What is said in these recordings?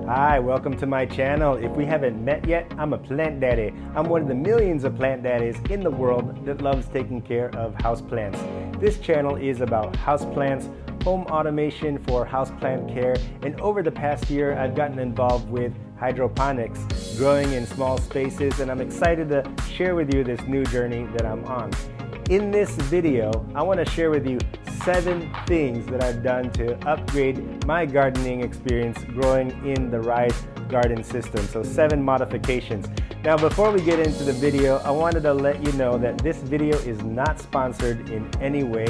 Hi, welcome to my channel. If we haven't met yet, I'm a plant daddy. I'm one of the millions of plant daddies in the world that loves taking care of houseplants. This channel is about houseplants, home automation for houseplant care, and over the past year I've gotten involved with hydroponics, growing in small spaces, and I'm excited to share with you this new journey that I'm on. In this video, I want to share with you 7 things that I've done to upgrade my gardening experience growing in the Rise garden system. So 7 modifications. Now before we get into the video, I wanted to let you know that this video is not sponsored in any way.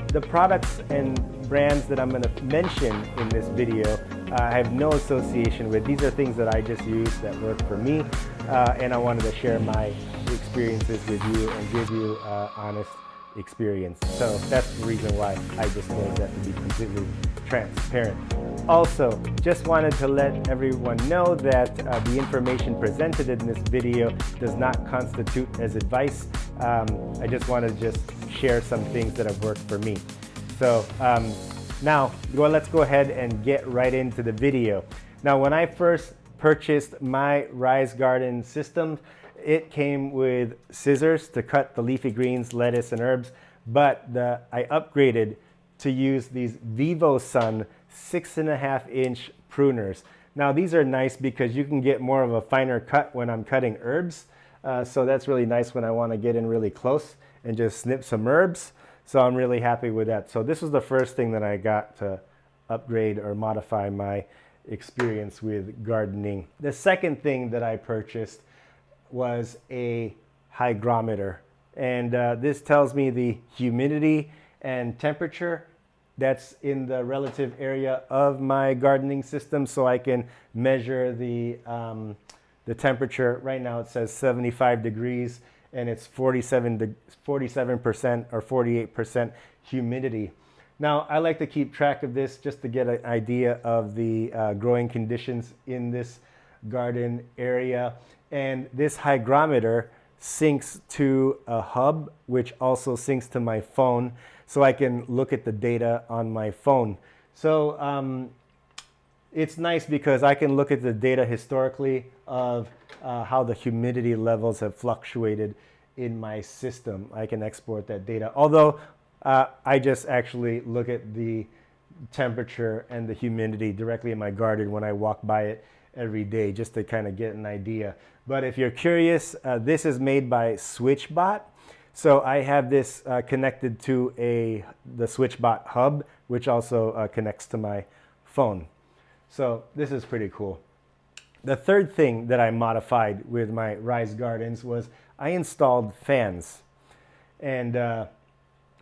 The products and brands that I'm going to mention in this video I have no association with. These are things that I just use that work for me, and I wanted to share my experiences with you and give you honest experience. So that's the reason why I disclosed that, to be completely transparent. Also, just wanted to let everyone know that the information presented in this video does not constitute as advice. I just want to share some things that have worked for me. So now let's go ahead and get right into the video. Now, when I first purchased my Rise Garden system, it came with scissors to cut the leafy greens, lettuce, and herbs, but I upgraded to use these VivoSun 6.5-inch pruners. Now these are nice because you can get more of a finer cut when I'm cutting herbs, so that's really nice when I want to get in really close and just snip some herbs. So I'm really happy with that. So this was the first thing that I got to upgrade or modify my experience with gardening. The second thing that I purchased was a hygrometer, and this tells me the humidity and temperature that's in the relative area of my gardening system, so I can measure the temperature. Right now it says 75 degrees and it's 47% or 48% humidity. Now I like to keep track of this just to get an idea of the growing conditions in this garden area. And this hygrometer syncs to a hub, which also syncs to my phone, so I can look at the data on my phone. So it's nice because I can look at the data historically of how the humidity levels have fluctuated in my system. I can export that data. Although I just actually look at the temperature and the humidity directly in my garden when I walk by it every day, just to kind of get an idea. But if you're curious, this is made by SwitchBot. So I have this connected to the SwitchBot hub, which also connects to my phone. So this is pretty cool. The third thing that I modified with my Rise Gardens was I installed fans. And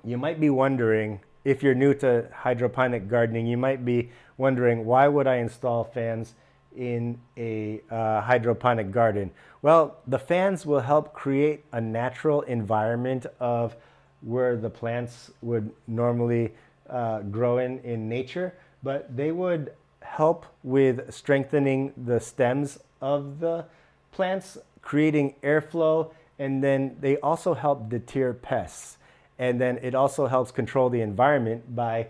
you might be wondering, if you're new to hydroponic gardening, you might be wondering, why would I install fans in a hydroponic garden? Well, the fans will help create a natural environment of where the plants would normally grow in nature, but they would help with strengthening the stems of the plants, creating airflow, and then they also help deter pests. And then it also helps control the environment by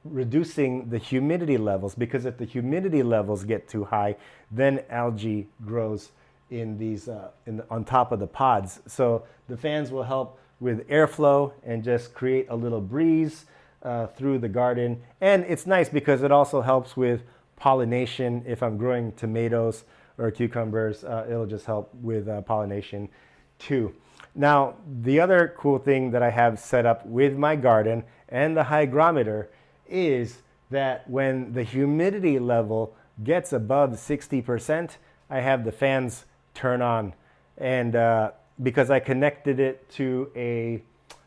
reducing the humidity levels, because if the humidity levels get too high, then algae grows in these on top of the pods. So the fans will help with airflow and just create a little breeze through the garden. And it's nice because it also helps with pollination. If I'm growing tomatoes or cucumbers, it'll just help with pollination too. Now, the other cool thing that I have set up with my garden and the hygrometer is that when the humidity level gets above 60%, I have the fans turn on. And because I connected it to a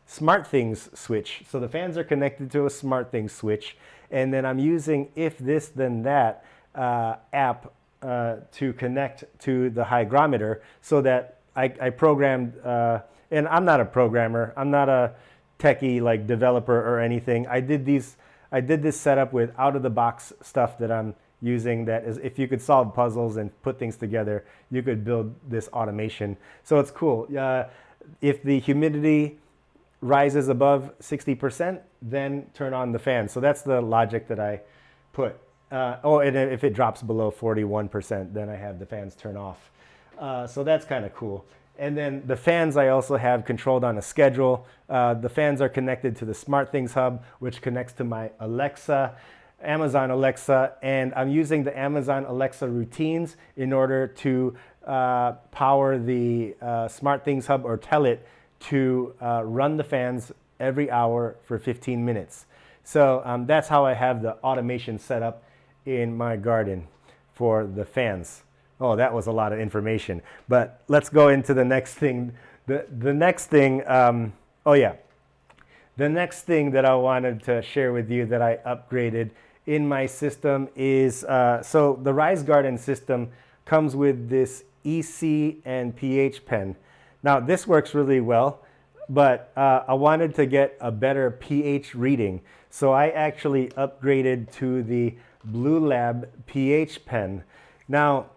SmartThings switch. So the fans are connected to a SmartThings switch. And then I'm using If This Then That app to connect to the hygrometer, so that I programmed, and I'm not a programmer, I'm not a techie like developer or anything. I did this setup with out-of-the-box stuff that I'm using, that is, if you could solve puzzles and put things together, you could build this automation. So it's cool. If the humidity rises above 60%, then turn on the fan. So that's the logic that I put And if it drops below 41%, then I have the fans turn off. So that's kind of cool. And then the fans I also have controlled on a schedule. The fans are connected to the SmartThings hub, which connects to my Alexa, Amazon Alexa, and I'm using the Amazon Alexa routines in order to power the SmartThings hub, or tell it to run the fans every hour for 15 minutes. So that's how I have the automation set up in my garden for the fans. Oh, that was a lot of information. But let's go into the next thing. The next thing, the next thing that I wanted to share with you that I upgraded in my system is, so the Rise Garden system comes with this EC and pH pen. Now this works really well, but I wanted to get a better pH reading. So I actually upgraded to the Blue Lab pH pen. Now,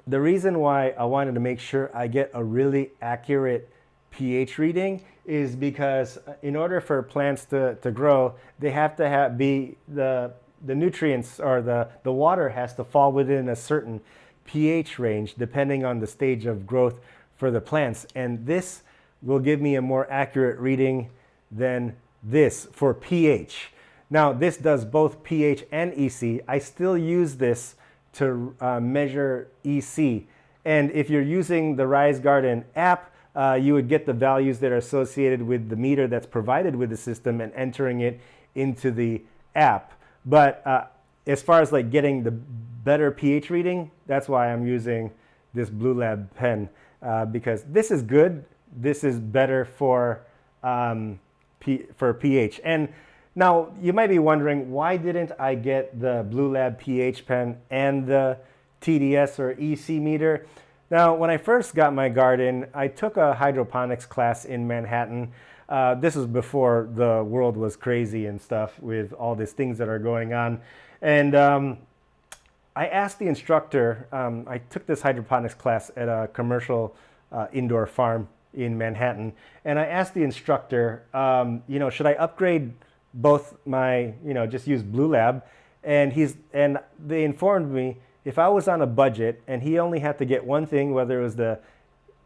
the reason why I wanted to make sure I get a really accurate pH reading is because in order for plants to grow, they have to be the nutrients, or the water has to fall within a certain pH range depending on the stage of growth for the plants. And this will give me a more accurate reading than this for pH. Now, this does both pH and EC. I still use this to measure EC. And if you're using the Rise Garden app, you would get the values that are associated with the meter that's provided with the system and entering it into the app. But as far as like getting the better pH reading, that's why I'm using this Blue Lab pen, because this is good. This is better for pH. And now, you might be wondering, why didn't I get the Blue Lab pH pen and the TDS or EC meter? Now, when I first got my garden, I took a hydroponics class in Manhattan. This was before the world was crazy and stuff with all these things that are going on. And I asked the instructor, I took this hydroponics class at a commercial indoor farm in Manhattan. And I asked the instructor, should I upgrade both my, just use Blue Lab, and they informed me if I was on a budget and he only had to get one thing, whether it was the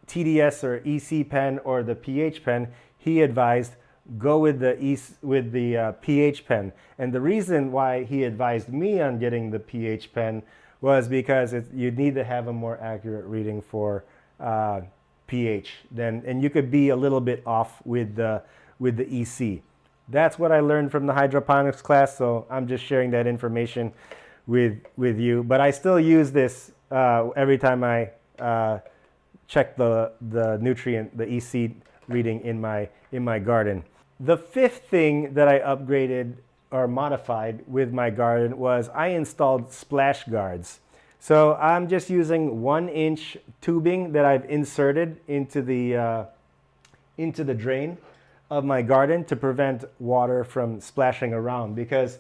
TDS or EC pen or the pH pen, he advised go with the pH pen. And the reason why he advised me on getting the pH pen was because you need to have a more accurate reading for pH. And you could be a little bit off with the EC. That's what I learned from the hydroponics class, so I'm just sharing that information with you. But I still use this every time I check the EC reading in my garden. The fifth thing that I upgraded or modified with my garden was I installed splash guards. So I'm just using 1-inch tubing that I've inserted into the drain of my garden to prevent water from splashing around, because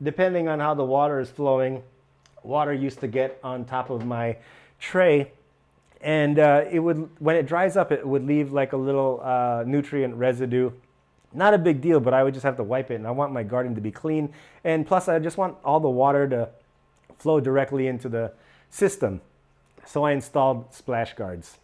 depending on how the water is flowing, water used to get on top of my tray, and when it dries up, it would leave like a little nutrient residue. Not a big deal, but I would just have to wipe it, and I want my garden to be clean, and plus I just want all the water to flow directly into the system. So I installed splash guards.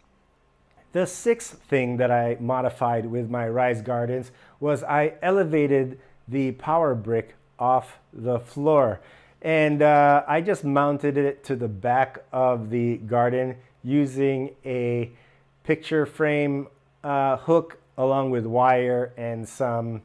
The sixth thing that I modified with my Rise Gardens was I elevated the power brick off the floor. And I just mounted it to the back of the garden using a picture frame hook along with wire and some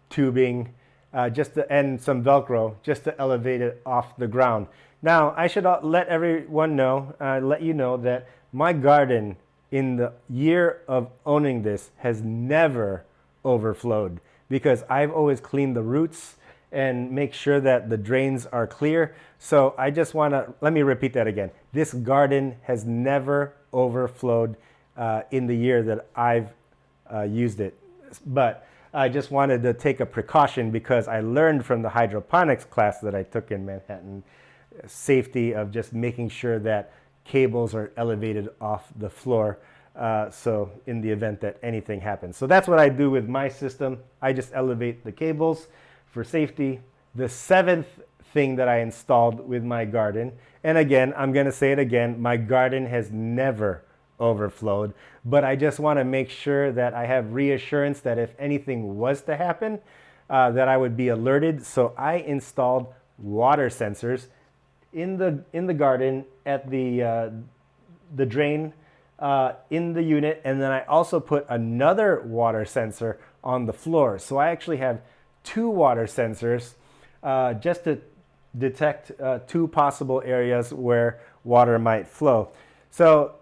tubing and some Velcro just to elevate it off the ground. Now, I should let everyone know, let you know that my garden in the year of owning this has never overflowed, because I've always cleaned the roots and make sure that the drains are clear. So I just want to, let me repeat that again. This garden has never overflowed in the year that I've used it. But I just wanted to take a precaution because I learned from the hydroponics class that I took in Manhattan, safety of just making sure that cables are elevated off the floor, so in the event that anything happens. So that's what I do with my system. I just elevate the cables for safety. The seventh thing that I installed with my garden. And again, I'm going to say it again, my garden has never overflowed, but I just want to make sure that I have reassurance that if anything was to happen, that I would be alerted. So I installed water sensors in the garden at the drain in the unit, and then I also put another water sensor on the floor. So I actually have 2 water sensors just to detect 2 possible areas where water might flow. So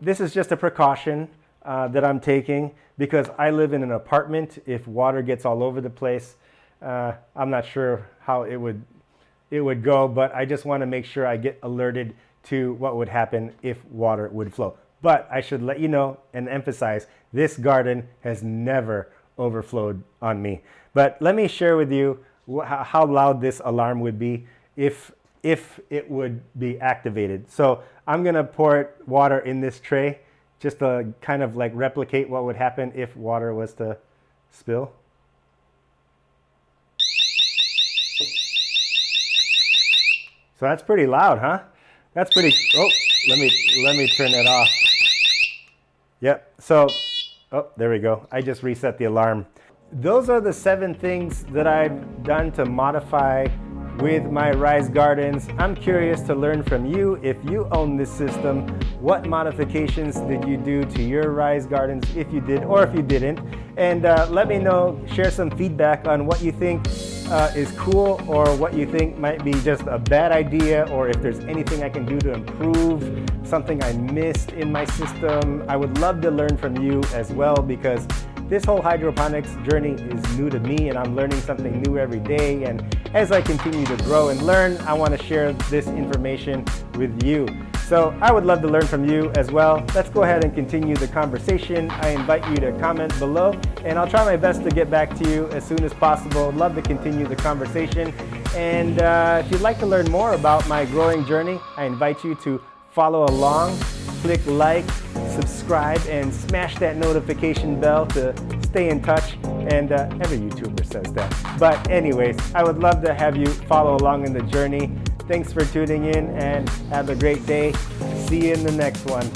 this is just a precaution that I'm taking because I live in an apartment. If water gets all over the place, I'm not sure how it would go, but I just want to make sure I get alerted to what would happen if water would flow. But I should let you know and emphasize, this garden has never overflowed on me. But let me share with you how loud this alarm would be if it would be activated. So I'm gonna pour water in this tray just to kind of like replicate what would happen if water was to spill. So that's pretty loud, huh? That's pretty, oh, let me turn that off. Yep, so, oh, there we go. I just reset the alarm. Those are the 7 things that I've done to modify with my Rise Gardens. I'm curious to learn from you. If you own this system, what modifications did you do to your Rise Gardens, if you did or if you didn't? And let me know, share some feedback on what you think is cool or what you think might be just a bad idea, or if there's anything I can do to improve, something I missed in my system. I would love to learn from you as well, because this whole hydroponics journey is new to me and I'm learning something new every day. And as I continue to grow and learn, I want to share this information with you. So I would love to learn from you as well. Let's go ahead and continue the conversation. I invite you to comment below and I'll try my best to get back to you as soon as possible. I'd love to continue the conversation. And if you'd like to learn more about my growing journey, I invite you to follow along, click like, subscribe, and smash that notification bell to stay in touch. And every YouTuber says that. But anyways, I would love to have you follow along in the journey. Thanks for tuning in and have a great day. See you in the next one.